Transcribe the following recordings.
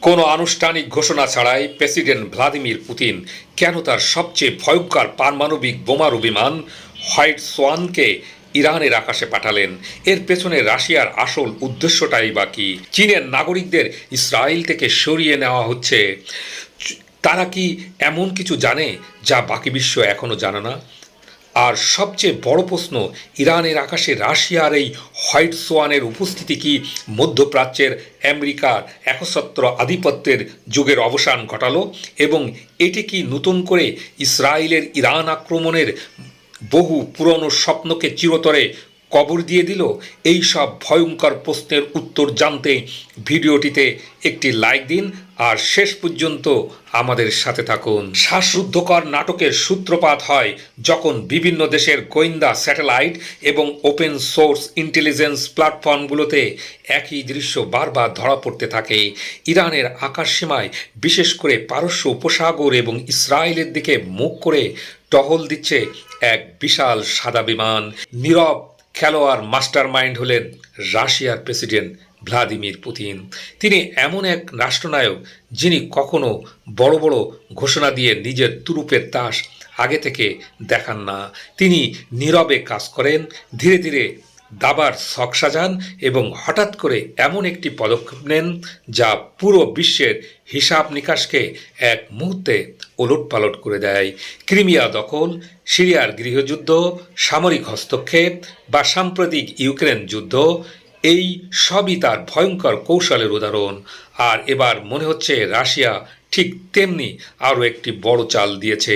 কোনো আনুষ্ঠানিক ঘোষণা ছাড়াই প্রেসিডেন্ট ভ্লাদিমির পুতিন কেন তার সবচেয়ে ভয়ঙ্কর পারমাণবিক বোমারু বিমান হোয়াইট সোয়ানকে ইরানের আকাশে পাঠালেন? এর পেছনে রাশিয়ার আসল উদ্দেশ্যটাই বা কি? চীনের নাগরিকদের ইসরায়েল থেকে সরিয়ে নেওয়া হচ্ছে। তারা কি এমন কিছু জানে যা বাকি বিশ্ব এখনো জানে না? আর সবচেয়ে বড় প্রশ্ন, ইরানের আকাশে রাশিয়ার এই হোয়াইট সোয়ানের উপস্থিতি কি মধ্যপ্রাচ্যের আমেরিকার একচ্ছত্র আধিপত্যের যুগের অবসান ঘটালো, এবং এটি কি নতুন করে ইসরায়েলের ইরান আক্রমণের বহু পুরনো স্বপ্নকে চিরতরে কবর দিয়ে দিল? এই সব ভয়ঙ্কর প্রশ্নের উত্তর জানতে ভিডিওটিতে একটি লাইক দিন আর শেষ পর্যন্ত আমাদের সাথে থাকুন। শ্বাসরুদ্ধকর নাটকের সূত্রপাত হয় যখন বিভিন্ন দেশের গোয়েন্দা স্যাটেলাইট এবং ওপেন সোর্স ইন্টেলিজেন্স প্ল্যাটফর্মগুলোতে একই দৃশ্য বারবার ধরা পড়তে থাকে। ইরানের আকাশসীমায়, বিশেষ করে পারস্য উপসাগর এবং ইসরায়েলের দিকে মুখ করে টহল দিচ্ছে এক বিশাল সাদা বিমান। নীরব খেলোয়াড় মাস্টারমাইন্ড হলেন রাশিয়ার প্রেসিডেন্ট ভ্লাদিমির পুতিন। তিনি এমন এক রাষ্ট্রনায়ক যিনি কখনো বড় বড় ঘোষণা দিয়ে নিজের তুরুপের তাস আগে থেকে দেখান না। তিনি নীরবে কাজ করেন, ধীরে ধীরে দাবার ছক সাজান এবং হঠাৎ করে এমন একটি পদক্ষেপ নেন যা পুরো বিশ্বের হিসাব নিকাশকে এক মুহূর্তে ওলটপালট করে দেয়। ক্রিমিয়া দখল, সিরিয়ার গৃহযুদ্ধ, সামরিক হস্তক্ষেপ বা সাম্প্রতিক ইউক্রেন যুদ্ধ, এই সবই তার ভয়ঙ্কর কৌশলের উদাহরণ। আর এবার মনে হচ্ছে রাশিয়া ঠিক তেমনি আরও একটি বড় চাল দিয়েছে,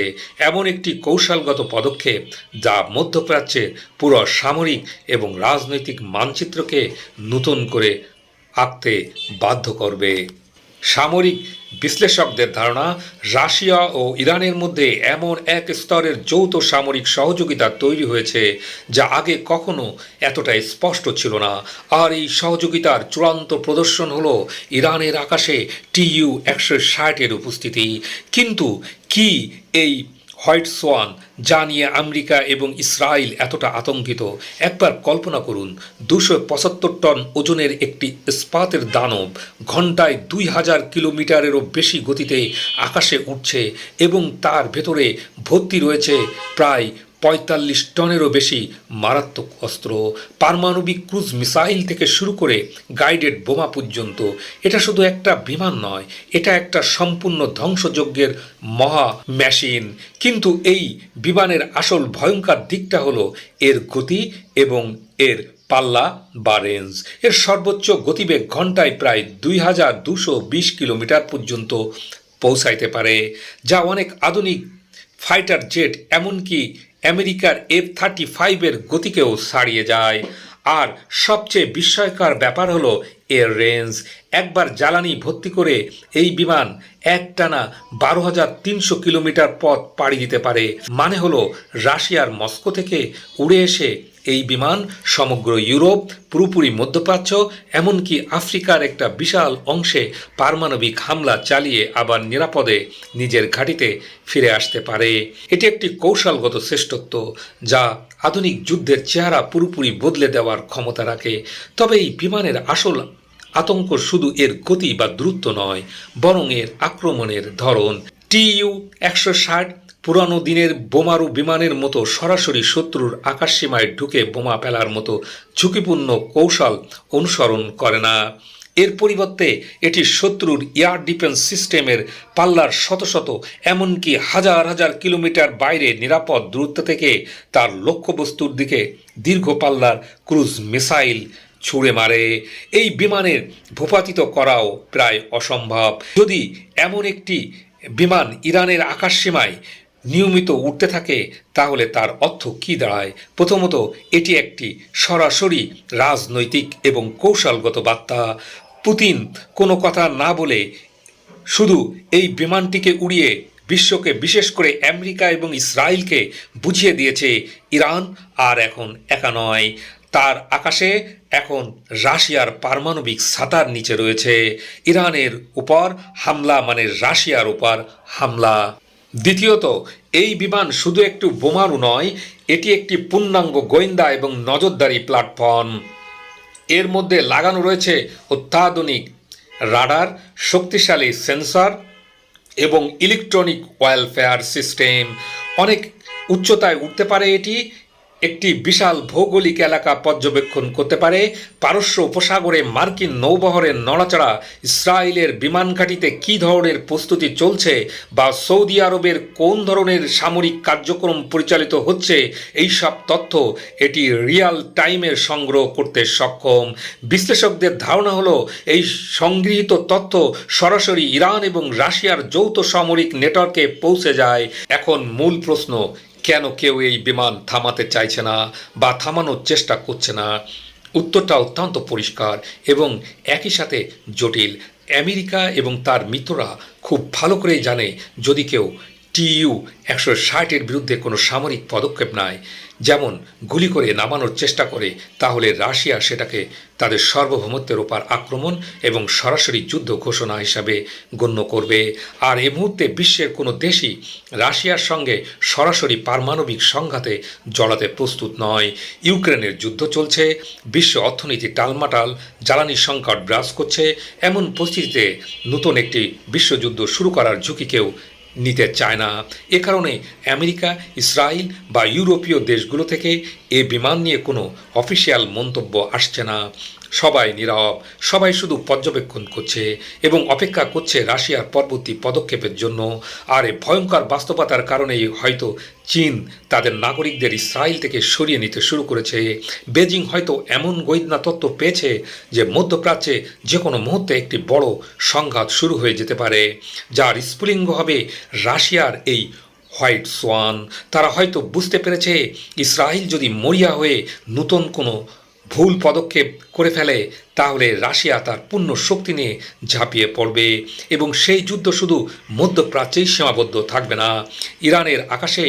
এমন একটি কৌশলগত পদক্ষেপ যা মধ্যপ্রাচ্যে পুরো সামরিক এবং রাজনৈতিক মানচিত্রকে নতুন করে আঁকতে বাধ্য করবে। সামরিক বিশ্লেষকদের ধারণা, রাশিয়া ও ইরানের মধ্যে এমন এক স্তরের যৌথ সামরিক সহযোগিতা তৈরি হয়েছে যা আগে কখনো এতটা স্পষ্ট ছিল না। আর এই সহযোগিতার চূড়ান্ত প্রদর্শন হলো ইরানের আকাশে TU-160-এর উপস্থিতি। কিন্তু কি এই হোয়াইট সোয়ান, যা নিয়ে আমেরিকা এবং ইসরায়েল এতটা আতঙ্কিত? একবার কল্পনা করুন, 275 টন ওজনের একটি ইস্পাতের দানব ঘন্টায় 2000 কিলোমিটারেরও বেশি গতিতে আকাশে উঠছে এবং তার ভেতরে ভর্তি রয়েছে প্রায় 45 টনেরও বেশি মারাত্মক অস্ত্র, পারমাণবিক ক্রুজ মিসাইল থেকে শুরু করে গাইডেড বোমা পর্যন্ত। এটা শুধু একটা বিমান নয়, এটা একটা সম্পূর্ণ ধ্বংসযজ্ঞের মহা মেশিন। কিন্তু এই বিমানের আসল ভয়ঙ্কর দিকটা হলো এর গতি এবং এর পাল্লা বা রেঞ্জ। এর সর্বোচ্চ গতিবেগ ঘন্টায় প্রায় 2220 কিলোমিটার পর্যন্ত পৌঁছাইতে পারে, যা অনেক আধুনিক ফাইটার জেট, এমনকি আমেরিকার F-35-এর গতিকেও ছাড়িয়ে যায়। আর সবচেয়ে বিস্ময়কর ব্যাপার হলো এর রেঞ্জ। একবার জ্বালানি ভর্তি করে এই বিমান একটানা 12,300 কিলোমিটার পথ পাড়ি দিতে পারে। মানে হলো রাশিয়ার মস্কো থেকে উড়ে এসে এই বিমান সমগ্র ইউরোপ, পুরোপুরি মধ্যপ্রাচ্য, এমনকি আফ্রিকার একটা বিশাল অংশে পারমাণবিক হামলা চালিয়ে আবার নিরাপদে নিজের ঘাঁটিতে ফিরে আসতে পারে। এটি একটি কৌশলগত শ্রেষ্ঠত্ব যা আধুনিক যুদ্ধের চেহারা পুরোপুরি বদলে দেওয়ার ক্ষমতা রাখে। তবে এই বিমানের আসল আতঙ্ক শুধু এর গতি বা দ্রুত নয়, বরং এর আক্রমণের ধরন। TU-160 পুরানো দিনের বোমারু বিমানের মতো সরাসরি শত্রুর আকাশসীমায় ঢুকে বোমা ফেলার মতো ঝুঁকিপূর্ণ কৌশল অনুসরণ করে না। এর পরিবর্তে এটি শত্রুর এয়ার ডিফেন্স সিস্টেমের পাল্লার শত শত, এমনকি হাজার হাজার কিলোমিটার বাইরে নিরাপদ দূরত্ব থেকে তার লক্ষ্যবস্তুর দিকে দীর্ঘ পাল্লার ক্রুজ মিসাইল ছুঁড়ে মারে। এই বিমানের ভূপাতিত করাও প্রায় অসম্ভব। যদি এমন একটি বিমান ইরানের আকাশসীমায় নিয়মিত উঠতে থাকে তাহলে তার অর্থ কী দাঁড়ায়? প্রথমত, এটি একটি সরাসরি রাজনৈতিক এবং কৌশলগত বার্তা। পুতিন কোনো কথা না বলে শুধু এই বিমানটিকে উড়িয়ে বিশ্বকে, বিশেষ করে আমেরিকা এবং ইসরায়েলকে বুঝিয়ে দিয়েছে ইরান আর এখন একা নয়। তার আকাশে এখন রাশিয়ার পারমাণবিক ছাতার নিচে রয়েছে। ইরানের উপর হামলা মানে রাশিয়ার উপর হামলা। দ্বিতীয়ত, এই বিমান শুধু একটু বোমারু নয়, এটি একটি পূর্ণাঙ্গ গোয়েন্দা এবং নজরদারি প্ল্যাটফর্ম। এর মধ্যে লাগানো রয়েছে অত্যাধুনিক রাডার, শক্তিশালী সেন্সর এবং ইলেকট্রনিক ওয়ারফেয়ার সিস্টেম। অনেক উচ্চতায় উঠতে পারে এটি, একটি বিশাল ভৌগোলিক এলাকা পর্যবেক্ষণ করতে পারে, পারস্য উপসাগরে মার্কিন নৌবহরের নড়াচড়া, ইসরায়েলের বিমান ঘাঁটিতে কী ধরনের প্রস্তুতি চলছে বা সৌদি আরবের কোন ধরনের সামরিক কার্যক্রম পরিচালিত হচ্ছে, এই সব তথ্য এটি রিয়াল টাইমের সংগ্রহ করতে সক্ষম। বিশ্লেষকদের ধারণা হলো এই সংগৃহীত তথ্য সরাসরি ইরান এবং রাশিয়ার যৌথ সামরিক নেটওয়ার্কে পৌঁছে যায়। এখন মূল প্রশ্ন, কেন কেউ এই বিমান থামাতে চাইছে না বা থামানোর চেষ্টা করছে না? উত্তরটা অত্যন্ত পরিষ্কার এবং একই সাথে জটিল। আমেরিকা এবং তার মিত্ররা খুব ভালো করেই জানে, যদি কেউ TU-160-এর বিরুদ্ধে কোনো সামরিক পদক্ষেপ নেয়, যেমন গুলি করে নামানোর চেষ্টা করে, তাহলে রাশিয়া সেটাকে তাদের সার্বভৌমত্বের ওপর আক্রমণ এবং সরাসরি যুদ্ধ ঘোষণা হিসাবে গণ্য করবে। আর এ মুহূর্তে বিশ্বের কোনো দেশই রাশিয়ার সঙ্গে সরাসরি পারমাণবিক সংঘাতে জড়াতে প্রস্তুত নয়। ইউক্রেনের যুদ্ধ চলছে, বিশ্ব অর্থনীতি টালমাটাল, জ্বালানি সংকট বিরাজ করছে। এমন পরিস্থিতিতে নতুন একটি বিশ্বযুদ্ধ শুরু করার ঝুঁকি কেউ নিতে চায় না। এ কারণে আমেরিকা, ইসরায়েল বা ইউরোপীয় দেশগুলো থেকে এ বিমান নিয়ে কোনো অফিসিয়াল মন্তব্য আসছে না। সবাই নীরব, সবাই শুধু পর্যবেক্ষণ করছে এবং অপেক্ষা করছে রাশিয়ার পরবর্তী পদক্ষেপের জন্য। আর এই ভয়ঙ্কর বাস্তবতার কারণেই হয়তো চীন তাদের নাগরিকদের ইসরায়েল থেকে সরিয়ে নিতে শুরু করেছে। বেজিং হয়তো এমন গোয়েন্দা তথ্য পেয়েছে যে মধ্যপ্রাচ্যে যে কোনো মুহূর্তে একটি বড় সংঘাত শুরু হয়ে যেতে পারে, যার স্ফুলিঙ্গ হবে রাশিয়ার এই হোয়াইট সোয়ান। তারা হয়তো বুঝতে পেরেছে, ইসরায়েল যদি মরিয়া হয়ে নতুন কোনো ভুল পদক্ষেপ করে ফেলে, তাহলে রাশিয়া তার পূর্ণ শক্তি নিয়ে ঝাঁপিয়ে পড়বে এবং সেই যুদ্ধ শুধু মধ্যপ্রাচ্যেই সীমাবদ্ধ থাকবে না। ইরানের আকাশে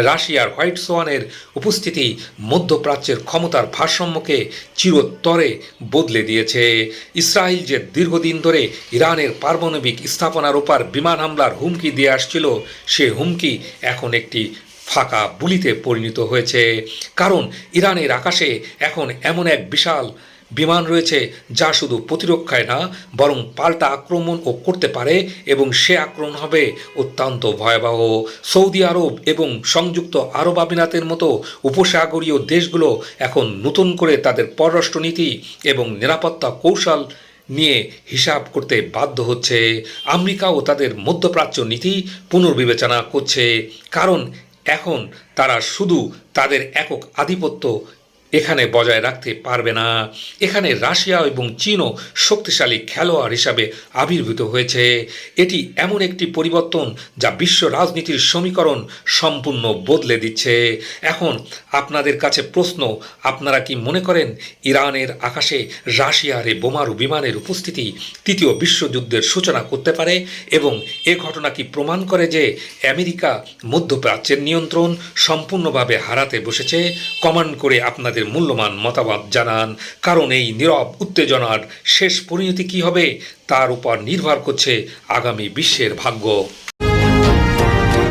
রাশিয়ার হোয়াইট সোয়ানের উপস্থিতি মধ্যপ্রাচ্যের ক্ষমতার ভারসাম্যকে চিরতরে বদলে দিয়েছে। ইসরায়েল যে দীর্ঘদিন ধরে ইরানের পারমাণবিক স্থাপনার উপর বিমান হামলার হুমকি দিয়ে আসছিল, সে হুমকি এখন একটি ফাঁকা বুলিতে পরিণত হয়েছে। কারণ ইরানের আকাশে এখন এমন এক বিশাল বিমান রয়েছে যা শুধু প্রতিরক্ষায় না, বরং পাল্টা আক্রমণও করতে পারে এবং সে আক্রমণ হবে অত্যন্ত ভয়াবহ। সৌদি আরব এবং সংযুক্ত আরব আমিরাতের মতো উপসাগরীয় দেশগুলো এখন নতুন করে তাদের পররাষ্ট্রনীতি এবং নিরাপত্তা কৌশল নিয়ে হিসাব করতে বাধ্য হচ্ছে। আমেরিকাও তাদের মধ্যপ্রাচ্য নীতি পুনর্বিবেচনা করছে, কারণ এখন তারা শুধু তাদের একক আধিপত্য এখানে বজায় রাখতে পারবে না। এখানে রাশিয়া এবং চীনও শক্তিশালী খেলোয়াড় হিসাবে আবির্ভূত হয়েছে। এটি এমন একটি পরিবর্তন যা বিশ্ব রাজনীতির সমীকরণ সম্পূর্ণ বদলে দিচ্ছে। এখন আপনাদের কাছে প্রশ্ন, আপনারা কি মনে করেন ইরানের আকাশে রাশিয়ার এই বোমারু বিমানের উপস্থিতি তৃতীয় বিশ্বযুদ্ধের সূচনা করতে পারে? এবং এ ঘটনা কি প্রমাণ করে যে আমেরিকা মধ্যপ্রাচ্যের নিয়ন্ত্রণ সম্পূর্ণভাবে হারাতে বসেছে? কমেন্ট করে আপনাদের মূল্যবান মতামত জানান, কারণ এই নীরব উত্তেজনার শেষ পরিণতি কী হবে তার উপর নির্ভর করছে আগামী বিশ্বের ভাগ্য।